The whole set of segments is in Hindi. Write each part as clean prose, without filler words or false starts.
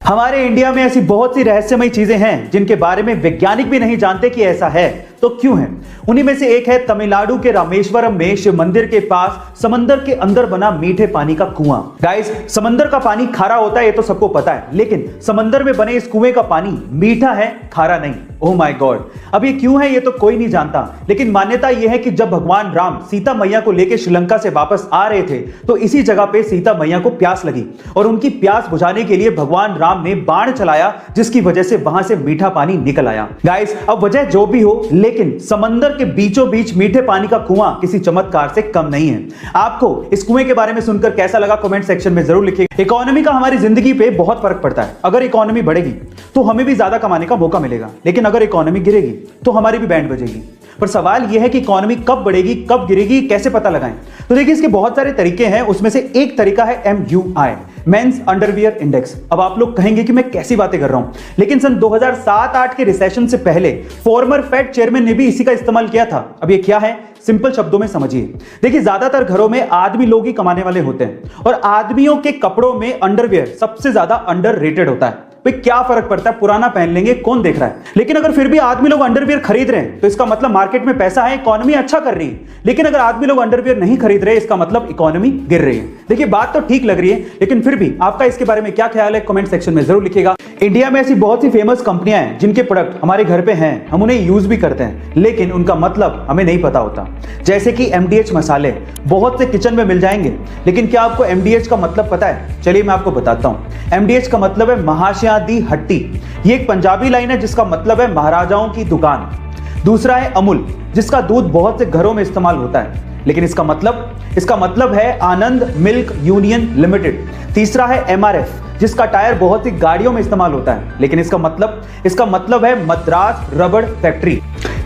हमारे इंडिया में ऐसी बहुत सी रहस्यमयी चीजें हैं जिनके बारे में वैज्ञानिक भी नहीं जानते कि ऐसा है तो क्यों है। उन्हीं में से एक है तमिलनाडु के रामेश्वरम में शिव मंदिर के पास समंदर के अंदर बना मीठे पानी का कुआं। गाइस, समंदर का पानी खारा होता है ये तो सबको पता है, लेकिन समंदर में बने इस कुएं का पानी मीठा है, खारा नहीं। ओह माय गॉड, अब ये क्यों है ये तो कोई नहीं जानता, लेकिन मान्यता यह है कि जब भगवान राम सीता मैया को लेकर श्रीलंका से वापस आ रहे थे तो इसी जगह पे सीता मैया को प्यास लगी और उनकी प्यास बुझाने के लिए भगवान राम ने बाण चलाया, जिसकी वजह से वहां से मीठा पानी निकल आया। गाइस, अब वजह जो भी हो, लेकिन समंदर के बीचों बीच मीठे पानी का कुआं किसी चमत्कार से कम नहीं है। आपको इस कुएं के बारे में सुनकर कैसा लगा कमेंट सेक्शन में जरूर लिखिएगा। इकोनॉमी का हमारी जिंदगी पे बहुत फर्क पड़ता है। अगर इकोनॉमी बढ़ेगी तो हमें भी ज्यादा कमाने का मौका मिलेगा, लेकिन अगर इकोनॉमी गिरेगी तो हमारी भी बैंड बजेगी। पर सवाल यह है कि इकोनॉमी कब बढ़ेगी कब गिरेगी कैसे पता लगाएं। तो देखिए, इसके बहुत सारे तरीके हैं, उसमें से एक तरीका है MUI, मेंस अंडरवियर इंडेक्स। अब आप लोग कहेंगे कि मैं कैसी बातें कर रहा हूं, लेकिन सन 2007-8 के रिसेशन से पहले फॉर्मर फेड चेयरमैन ने भी इसी का इस्तेमाल किया था। अब ये क्या है, सिंपल शब्दों में समझिए। देखिए, ज्यादातर घरों में आदमी लोग ही कमाने वाले होते हैं और आदमियों के कपड़ों में अंडरवियर सबसे ज्यादा अंडररेटेड होता है। भाई क्या फर्क पड़ता है, पुराना पहन लेंगे, कौन देख रहा है। लेकिन अगर फिर भी आदमी लोग अंडरवियर खरीद रहे हैं तो इसका मतलब मार्केट में पैसा है, इकोनॉमी अच्छा कर रही है। लेकिन अगर आदमी लोग अंडरवियर नहीं खरीद रहे, इसका मतलब इकोनॉमी गिर रही है। देखिए, बात तो ठीक लग रही है, लेकिन फिर भी आपका इसके बारे में क्या ख्याल है कमेंट सेक्शन में जरूर लिखिएगा। इंडिया में ऐसी बहुत सी फेमस कंपनियां हैं जिनके प्रोडक्ट हमारे घर पे हैं, हम उन्हें यूज भी करते हैं, लेकिन उनका मतलब हमें नहीं पता होता। जैसे कि MDH मसाले बहुत से किचन में मिल जाएंगे, लेकिन क्या आपको MDH का मतलब पता है? चलिए मैं आपको बताता हूं। MDH का मतलब है महाशया दी हट्टी। ये एक पंजाबी लाइन है जिसका मतलब है महाराजाओं की दुकान। दूसरा है अमूल, जिसका दूध बहुत से घरों में इस्तेमाल होता है, लेकिन इसका मतलब है आनंद मिल्क यूनियन लिमिटेड। तीसरा है MRF, जिसका टायर बहुत सी गाड़ियों में इस्तेमाल होता है, लेकिन इसका मतलब है मद्रास रबड़ फैक्ट्री।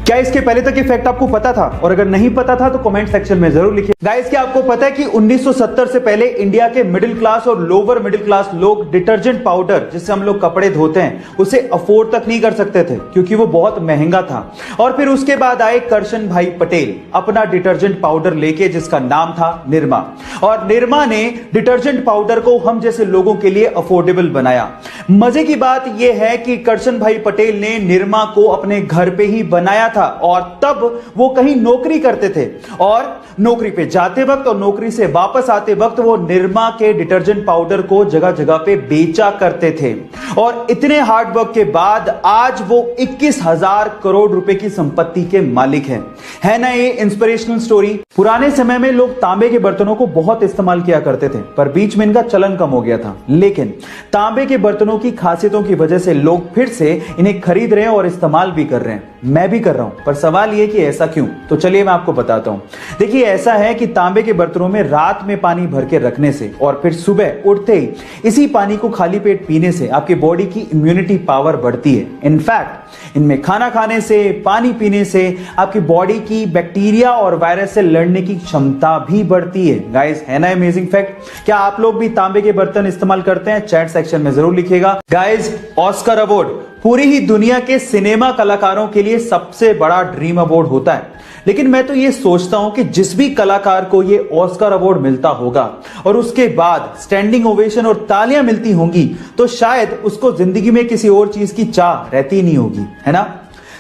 क्या इसके पहले तक ये फैक्ट आपको पता था? और अगर नहीं पता था तो कमेंट सेक्शन में जरूर लिखिए। गाइस, क्या आपको पता है कि 1970 से पहले इंडिया के मिडिल क्लास और लोअर मिडिल क्लास लोग डिटर्जेंट पाउडर, जिससे हम लोग कपड़े धोते हैं, उसे अफोर्ड तक नहीं कर सकते थे क्योंकि वो बहुत महंगा था। और फिर उसके बाद आए करशन भाई पटेल अपना डिटर्जेंट पाउडर लेके, जिसका नाम था निरमा। और निरमा ने डिटर्जेंट पाउडर को हम जैसे लोगों के लिए अफोर्डेबल बनाया। मजे की बात यह है कि करशन भाई पटेल ने निरमा को अपने घर पे ही बनाया था और तब वो कहीं नौकरी करते थे और नौकरी पे जाते वक्त और नौकरी से वापस आते वक्त वो निरमा के डिटर्जेंट पाउडर को जगह जगह पे बेचा करते थे। और इतने हार्ड वर्क के बाद आज वो 21,000 करोड़ रुपए की संपत्ति के मालिक हैं। है ना ये इंस्पिरेशनल स्टोरी। पुराने समय में लोग तांबे के बर्तनों को बहुत इस्तेमाल किया करते थे, पर बीच में इनका चलन कम हो गया था। लेकिन तांबे के बर्तनों की खासियतों की वजह से लोग फिर से इन्हें खरीद रहे हैं और इस्तेमाल भी कर रहे हैं। मैं भी कर रहा हूं, पर सवाल यह कि ऐसा क्यों? तो चलिए मैं आपको बताता हूं। देखिए, ऐसा है कि तांबे के बर्तनों में रात में पानी भर के रखने से और फिर सुबह उठते ही इसी पानी को खाली पेट पीने से आपकी बॉडी की इम्यूनिटी पावर बढ़ती है। इनफैक्ट इनमें खाना खाने से, पानी पीने से आपकी बॉडी की बैक्टीरिया और वायरस से लड़ने की क्षमता भी बढ़ती है। गाइस, है ना अमेजिंग फैक्ट? क्या आप लोग भी तांबे के बर्तन इस्तेमाल करते हैं? चैट सेक्शन में जरूर लिखिएगा। गाइस, ऑस्कर अवार्ड पूरी ही दुनिया के सिनेमा कलाकारों के लिए सबसे बड़ा ड्रीम अवार्ड होता है, लेकिन मैं तो ये सोचता हूं कि जिस भी कलाकार को ये ऑस्कर अवार्ड मिलता होगा और उसके बाद स्टैंडिंग ओवेशन और तालियां मिलती होंगी, तो शायद उसको जिंदगी में किसी और चीज की चाह रहती नहीं होगी, है ना?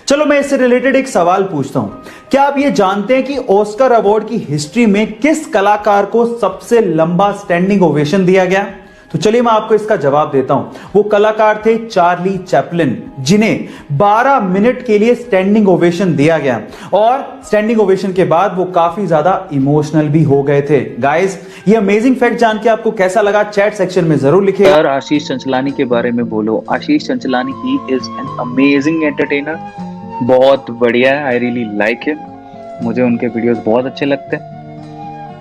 चलो मैं इससे रिलेटेड एक सवाल पूछता हूं। क्या आप ये जानते हैं कि ऑस्कर अवार्ड की हिस्ट्री में किस कलाकार को सबसे लंबा स्टैंडिंग ओवेशन दिया गया? तो चलिए मैं आपको इसका जवाब देता हूं। वो कलाकार थे चार्ली चैपलिन, जिन्हें 12 मिनट के लिए स्टैंडिंग ओवेशन दिया गया और स्टैंडिंग ओवेशन के बाद वो काफी ज्यादा इमोशनल भी हो गए थे। गाइस, ये अमेजिंग फैक्ट जान के आपको कैसा लगा चैट सेक्शन में जरूर लिखिएगा। यार, आशीष चंचलानी के बारे में बोलो। Ashish Chanchlani he is an amazing entertainer. बहुत बढ़िया है, आई रियली लाइक हिम। मुझे उनके वीडियोस बहुत अच्छे लगते हैं।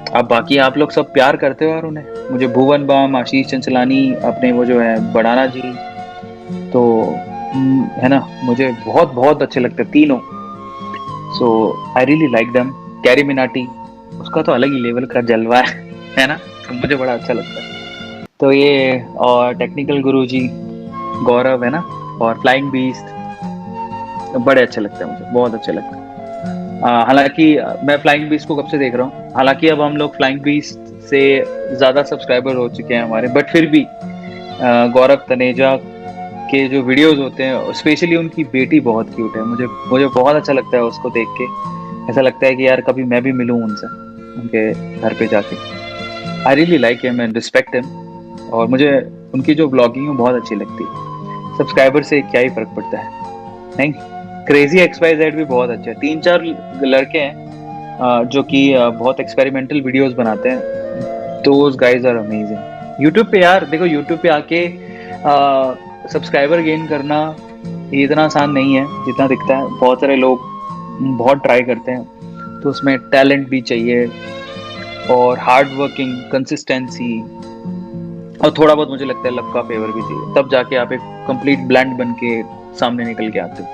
अब बाकी आप लोग सब प्यार करते हो यार उन्हें। मुझे भुवन बाम, आशीष चंचलानी, अपने वो जो है बड़ाना जी, तो है ना, मुझे बहुत बहुत अच्छे लगते हैं तीनों। So I really like them. Carry Minati, उसका तो अलग ही लेवल का जलवा है ना, तो मुझे बड़ा अच्छा लगता है। तो ये और टेक्निकल गुरुजी गौरव है ना, और फ्लाइंग बीस्ट बड़े अच्छे लगते हैं, मुझे बहुत अच्छे लगते हैं। हालांकि मैं फ्लाइंग बीस्ट को कब से देख रहा हूँ, हालांकि अब हम लोग फ्लाइंग बीस्ट से ज़्यादा सब्सक्राइबर हो चुके हैं हमारे, बट फिर भी गौरव तनेजा के जो वीडियोस होते हैं, स्पेशली उनकी बेटी बहुत क्यूट है। मुझे मुझे बहुत अच्छा लगता है उसको देख के। ऐसा लगता है कि यार कभी मैं भी मिलूं उनसे, उनके घर पे जाके। आई really like him and respect him. और मुझे उनकी जो ब्लॉगिंग है बहुत अच्छी लगती है। सब्सक्राइबर से क्या ही फर्क पड़ता है, नहीं। क्रेजी XYZ भी बहुत अच्छा है। 3-4 लड़के हैं जो कि बहुत एक्सपेरिमेंटल वीडियोस बनाते हैं। Those guys are amazing. YouTube पे यार देखो, यूट्यूब पे आके सब्सक्राइबर गेन करना ये इतना आसान नहीं है जितना दिखता है। बहुत सारे लोग बहुत ट्राई करते हैं, तो उसमें टैलेंट भी चाहिए और हार्ड वर्किंग, कंसिस्टेंसी, और थोड़ा बहुत मुझे लगता है लक का फेवर भी चाहिए। तब जाके आप एक कंप्लीट ब्लेंड बन के सामने निकल के आते हो।